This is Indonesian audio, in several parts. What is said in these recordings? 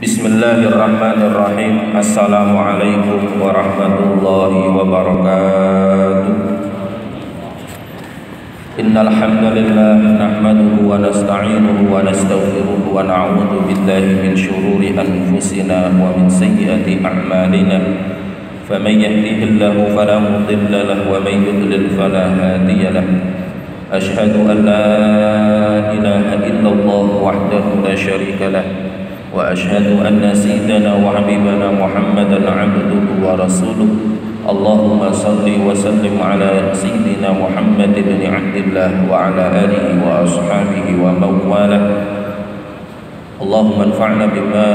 Bismillahirrahmanirrahim. Assalamualaikum warahmatullahi wabarakatuh. Innal hamdalillah nahmaduhu wa nasta'inuhu wa nastaghfiruhu wa na'udzu billahi min shururi anfusina wa min sayyiati a'malina. Faman yahdihillahu fala mudilla lahu wa man yudlil fala hadiya lahu. Ashhadu an la ilaha illallah wahdahu la syarika lahu wa ashhadu anna sayyidana wa habibana Muhammadan abduhu wa rasuluh. Allahumma salli wa sallim ala sayyidina Muhammad ibn Abdillah wa ala alihi wa ashabihi wa mawalah. Allahumma anfa'na bima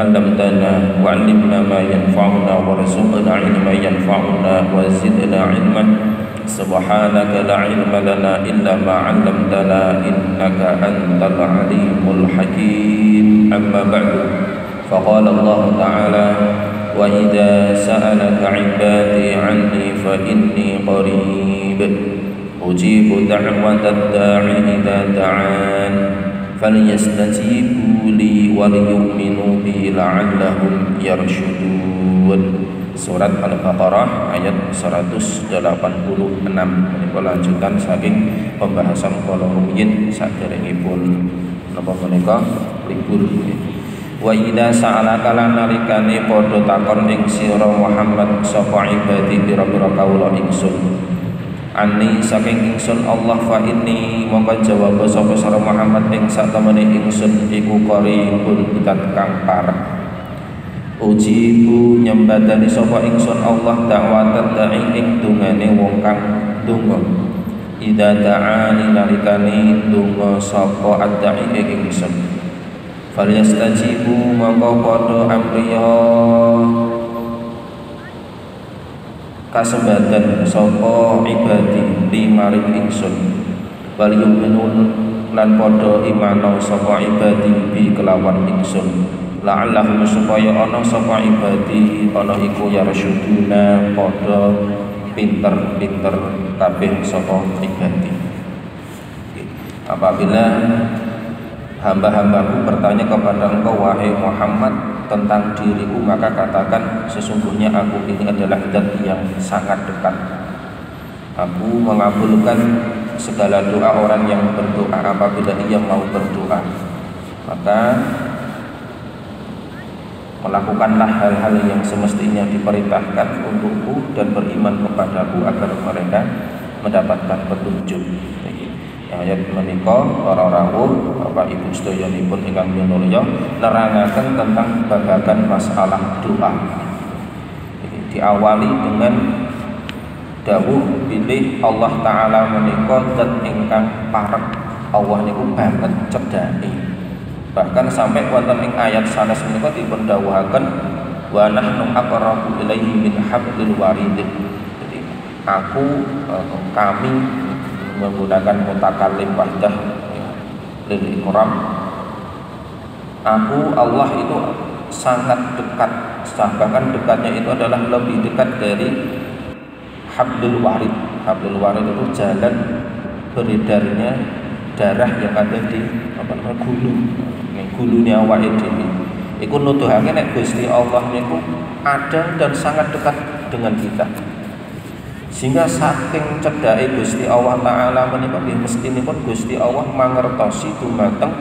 'allamtana wa 'allimna ma yanfa'una warzuqna 'ilman yanfa'una wa zidna 'ilman. Subhanaka la 'ilma lana illa ma 'allamtana innaka antal 'alimul hakim. Amma ba'du. Faqala Allah Ta'ala wa idza sa'alaka 'ibadi 'anni fa inni qarib ujibu da'watad da'i idza da'an falyastajibu li wal yu'minu bi la'allahum yarshudun. Surat Al-Baqarah ayat 186. Menika lanjutan saking pembahasan kala rumiyin saderengipun napa menika libur. Wa idza sa'alaka lan nalikane padha takon ing sira Muhammad sapa ibadi pira-pira kawula ingsun ani saking ingsun Allah fa inni mongko jawab sapa sira Muhammad ing satemene ingsun iku qaribun tat kang parek. Ujibu nyembadani sapa ingsun Allah dakwatan da'i ing dungane wong kang donga. Idza da'ani nalikane donga sapa ad-da'i ing ingsun. Falyastajibu mongko padha amriya kasembadan sapa ibadi li maring ingsun. Wal yu'minun lan padha imano sapa ibadi bi kelawan ingsun. La'allahum supaya ana sapa ibadi ana iku yarsyuduna padha pinter-pinter kabeh sapa ibadi. Apabila hamba-hambaku bertanya kepada engkau wahai Muhammad tentang diriku, maka katakan sesungguhnya aku ini adalah zat yang sangat dekat. Aku mengabulkan segala doa orang yang berdoa apabila ia mau berdoa. Maka melakukanlah hal-hal yang semestinya diperintahkan untukku dan beriman kepadaku agar mereka mendapatkan petunjuk. Ayat menika para rawuh Bapak Ibu sedayanipun ingkang minulya nerangaken tentang babagan masalah doa. Diawali dengan dawuh bilih Allah Ta'ala menika zat ingkang parek. Allah niku banget cedhake. Bahkan sampai wonten ing ayat sanes menika dipun dawuhaken wa nahnu aqrabu ilaihi min hablil warid. Jadi kami menggunakan mutakallim wahdah lil ikram. Aku Allah itu sangat dekat, bahkan dekatnya itu adalah lebih dekat dari hablul warid. Hablul warid itu jalan beredarnya darah yang ada di gulune awake dhewe. Iku nuduhake nek Gusti Allah niku ada dan sangat dekat dengan kita. Sehingga saking cedhake Gusti Allah Ta'ala menika mestinipun Gusti Allah mangertosi dumateng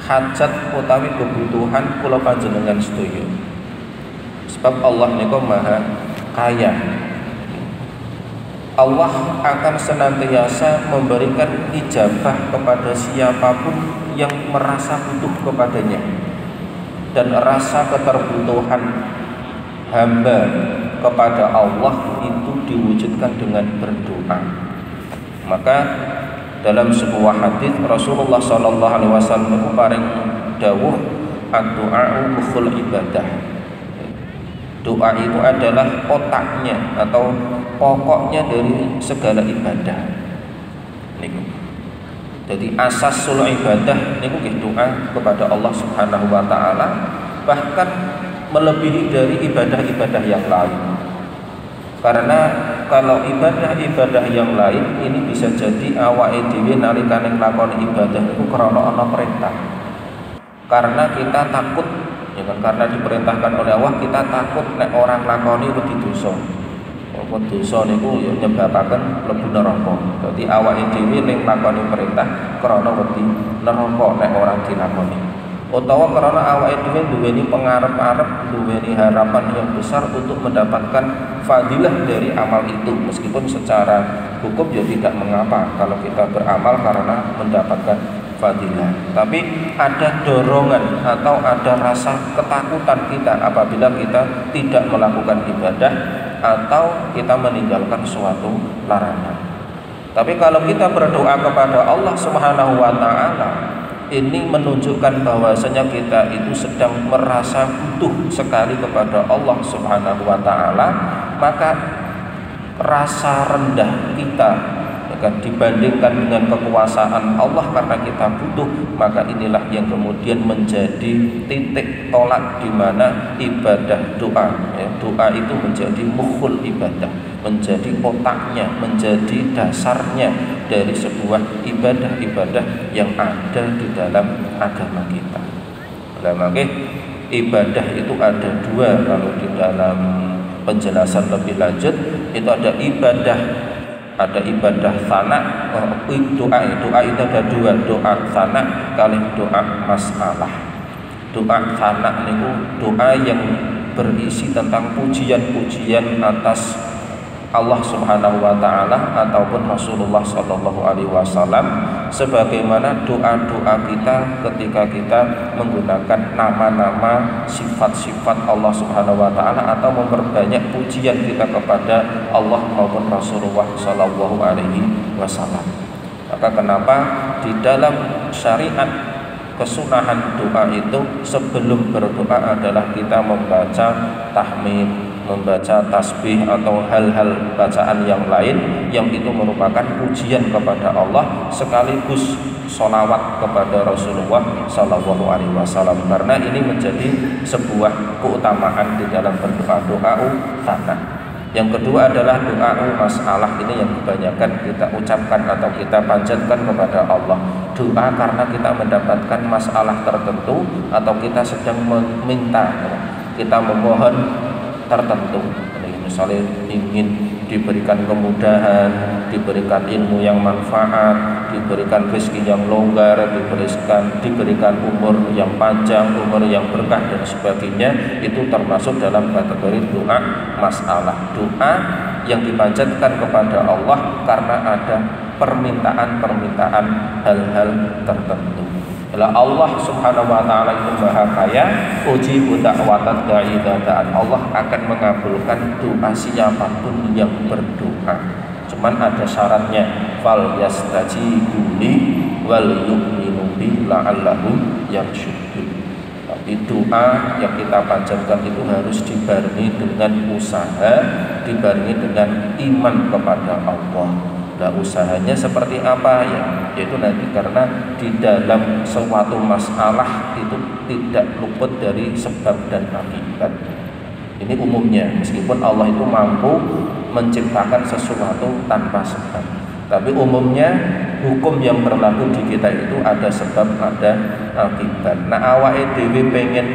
hajat utawi kebutuhan kula panjenengan sedaya. Sebab Allah niku Maha Kaya. Allah akan senantiasa memberikan ijabah kepada siapapun yang merasa butuh kepadanya, dan rasa keterbutuhan hamba kepada Allah itu diwujudkan dengan berdoa. Maka dalam sebuah hadis Rasulullah sallallahu alaihi wasallam paring dawuh ad-du'a mukhul ibadah. Doa itu adalah otaknya atau pokoknya dari segala ibadah. Niku. Jadi asas sul ibadah niku nggih doa kepada Allah Subhanahu wa taala, bahkan melebihi dari ibadah-ibadah yang lain. Karena kalau ibadah-ibadah yang lain ini bisa jadi awake dhewe nalikane nglakoni ibadah niku krana ana perintah. karena kita takut, ya kan, karena diperintahkan oleh Allah kita takut nek orang lakoni wedi dosa. Apa dosa niku ya nyebabaken mlebu neraka. Dadi awake dhewe ning lakoni perintah krana wedi neraka nek orang dilakoni. Utawa karena awake dhewe duweni pengarep-arep, duweni harapan yang besar untuk mendapatkan fadilah dari amal itu, meskipun secara hukum ya tidak mengapa kalau kita beramal karena mendapatkan fadilah. Tapi ada dorongan atau ada rasa ketakutan kita apabila kita tidak melakukan ibadah atau kita meninggalkan suatu larangan. Tapi kalau kita berdoa kepada Allah Subhanahu wa taala, ini menunjukkan bahwasanya kita itu sedang merasa butuh sekali kepada Allah Subhanahu wa taala, maka rasa rendah kita, ya kan, dibandingkan dengan kekuasaan Allah karena kita butuh, maka inilah yang kemudian menjadi titik tolak di mana ibadah doa, ya, doa itu menjadi mukhul ibadah, menjadi otaknya, menjadi dasarnya dari sebuah ibadah-ibadah yang ada di dalam agama kita. Makanya ibadah itu ada dua kalau di dalam penjelasan lebih lanjut, itu ada ibadah sana, doa itu ada dua, doa sana kali doa masalah. Doa sana itu doa yang berisi tentang pujian-pujian atas Allah Subhanahu wa taala ataupun Rasulullah sallallahu alaihi wasallam, sebagaimana doa-doa kita ketika kita menggunakan nama-nama sifat-sifat Allah Subhanahu wa taala atau memperbanyak pujian kita kepada Allah maupun Rasulullah sallallahu alaihi wasallam. Maka kenapa di dalam syariat kesunahan doa itu sebelum berdoa adalah kita membaca tahmid, membaca tasbih atau hal-hal bacaan yang lain yang itu merupakan pujian kepada Allah sekaligus sholawat kepada Rasulullah Sallallahu Alaihi Wasallam, karena ini menjadi sebuah keutamaan di dalam berdoa, doa tanah. Yang kedua adalah doa masalah, ini yang kebanyakan kita ucapkan atau kita panjatkan kepada Allah. Doa karena kita mendapatkan masalah tertentu atau kita sedang meminta, kita memohon tertentu. Misalnya ingin diberikan kemudahan, diberikan ilmu yang manfaat, diberikan rezeki yang longgar, diberikan umur yang panjang, umur yang berkah dan sebagainya, itu termasuk dalam kategori doa masalah. Doa yang dipanjatkan kepada Allah karena ada permintaan hal-hal tertentu. Allah Subhanahu wa taala itu Maha Kaya, ujibu da'watad da'i da'an. Allah akan mengabulkan doa siapapun yang berdoa. Cuman ada syaratnya, fal yastajibu li wal yu'minu bi la'allahum yarshudun. Tapi doa yang kita panjatkan itu harus dibarengi dengan usaha, dibarengi dengan iman kepada Allah. Nah, usahanya seperti apa ya? Yaitu nanti karena di dalam suatu masalah itu tidak luput dari sebab dan akibat. Ini umumnya, meskipun Allah itu mampu menciptakan sesuatu tanpa sebab, tapi umumnya hukum yang berlaku di kita itu ada sebab, ada akibat. Nah, awake dhewe pengen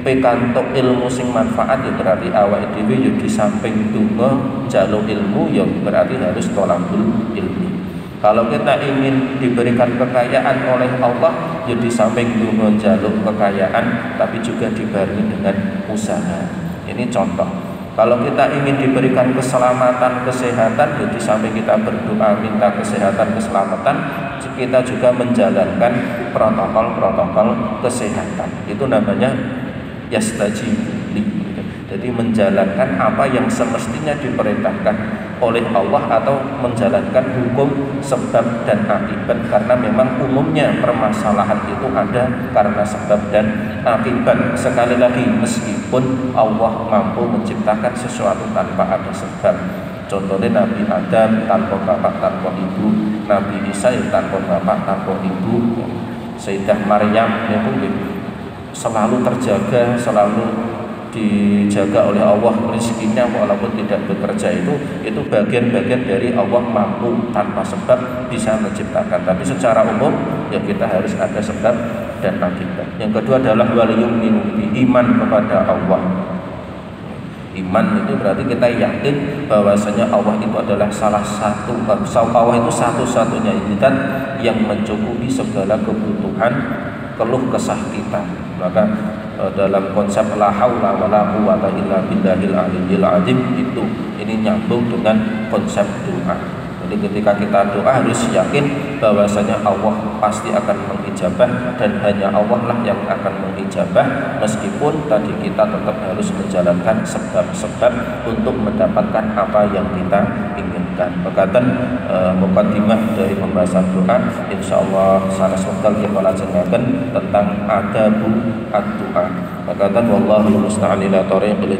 pikantuk ilmu sing manfaat, ya berarti awake dhewe ya di samping donga njaluk ilmu ya berarti harus thalabul ilmi. Kalau kita ingin diberikan kekayaan oleh Allah, ya di samping donga njaluk kekayaan tapi juga dibarengi dengan usaha. Ini contoh. Kalau kita ingin diberikan keselamatan, kesehatan, ya di samping kita berdoa minta kesehatan, keselamatan, kita juga menjalankan protokol-protokol kesehatan. Itu namanya yastajibu li. Jadi menjalankan apa yang semestinya diperintahkan oleh Allah atau menjalankan hukum sebab dan akibat, karena memang umumnya permasalahan itu ada karena sebab dan akibat. Sekali lagi, meskipun Allah mampu menciptakan sesuatu tanpa ada sebab. Contohnya Nabi Adam tanpa bapak tanpa ibu, Nabi Isa tanpa bapak tanpa ibu, Sayyidah Maryam itu selalu terjaga, selalu dijaga oleh Allah rezekinya walaupun tidak bekerja. Itu bagian-bagian dari Allah mampu tanpa sebab bisa menciptakan. Tapi secara umum ya kita harus ada sebab dan akibat. Yang kedua adalah wal yu'minu bi, iman kepada Allah. Iman itu berarti kita yakin bahwasanya Allah itu adalah salah satu, Allah itu satu-satunya zat yang mencukupi segala kebutuhan keluh kesah kita. Maka dalam konsep la haula wala quwata illa billahil aliyyil azim itu ini nyambung dengan konsep doa. Jadi ketika kita doa harus yakin bahwasanya Allah pasti akan mengijabah dan hanya Allah lah yang akan mengijabah, meskipun tadi kita tetap harus menjalankan sebab-sebab untuk mendapatkan apa yang kita inginkan. Berkatan mukaddimah dari pembahasan doa, insyaallah sanes wekdal kita lajengaken tentang adabu ad-doa. Berkatan wallahu musta'an ila thoriqil